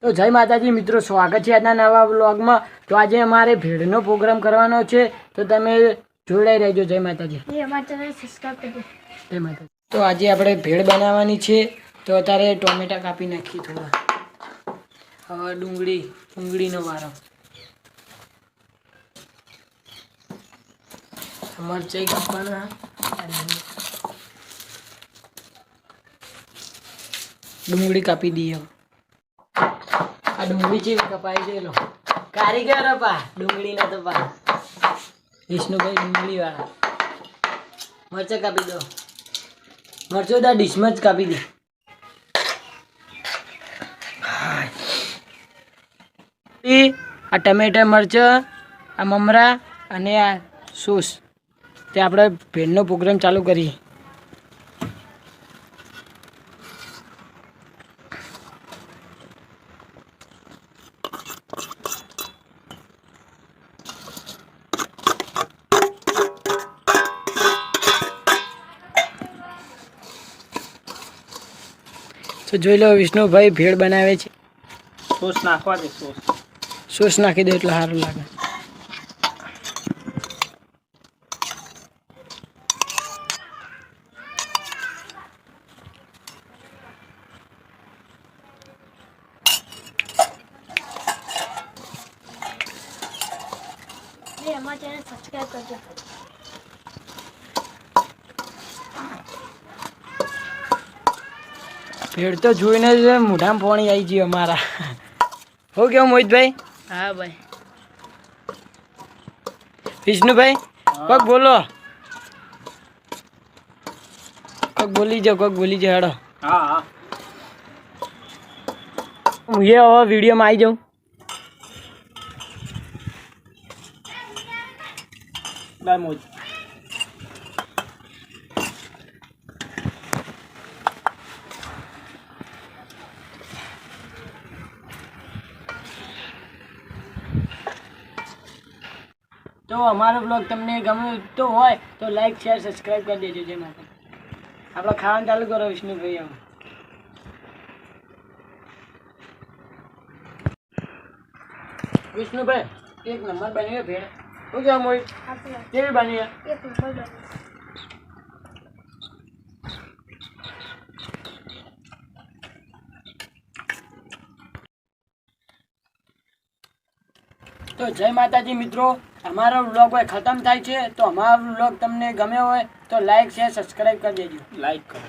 તો જય માતાજી મિત્રો, સ્વાગત છે આજના નવા વ્લોગમાં। તો આજે અમારે ભેળનો પ્રોગ્રામ કરવાનો છે, તો તમે જોડાઈ રહેજો। જય માતાજી। જય માતાજી। તો આજે આપણે ભેળ બનાવવાની છે, તો અત્યારે ટોમેટા કાપી નાખી થોડા। હવે ડુંગળીનો વારો, મરચાઈ કાપવાના, ડુંગળી કાપી દઈએ। આ ડુંગળી જેવી કપાઈ ગયેલો કારીગર પા ડુંગળી ના તો પા વિષ્ણુભાઈ ડુંગળી વાળા। મરચા કાપી દો, મરચો દા ડીશમાં જ કાપી દે। આ ટમેટા, મરચાં, આ મમરા અને આ સોસ, તે આપણે ભેળનો પ્રોગ્રામ ચાલુ કરીએ। તો જોઈ લો, વિષ્ણુભાઈ ભેળ બનાવે છે। સોસ નાખવા દે, સોસ નાખી દો એટલે સારું લાગે। ભેળ તો જોઈને જ મોઢામાં પાણી આવી ગયું અમારા। હો કેવું મોહિતભાઈ? હા ભાઈ। વિષ્ણુભાઈ કોક બોલો, કોક બોલી જાઓ, હેડો। હા હા, હું એ હવે વિડીયોમાં આવી જાઉં। બાય મોજ। તો અમારો બ્લોગ તમને ગમતો હોય તો લાઈક, શેર, સબસ્ક્રાઈબ કરી દેજો। જય માતા। આપણે ખાવાનું ચાલુ કરો વિષ્ણુભાઈ। હવે વિષ્ણુભાઈ એક નંબર બની ભેળ। શું કહેવા મોહિત, કેવી બની? તો જય માતાજી મિત્રો, અમારો વ્લોગ હોય ખતમ થાય છે। તો અમારો વ્લોગ તમને ગમ્યો હોય તો લાઈક, શેર, સબસ્ક્રાઈબ કરી દેજો। લાઈક કરો।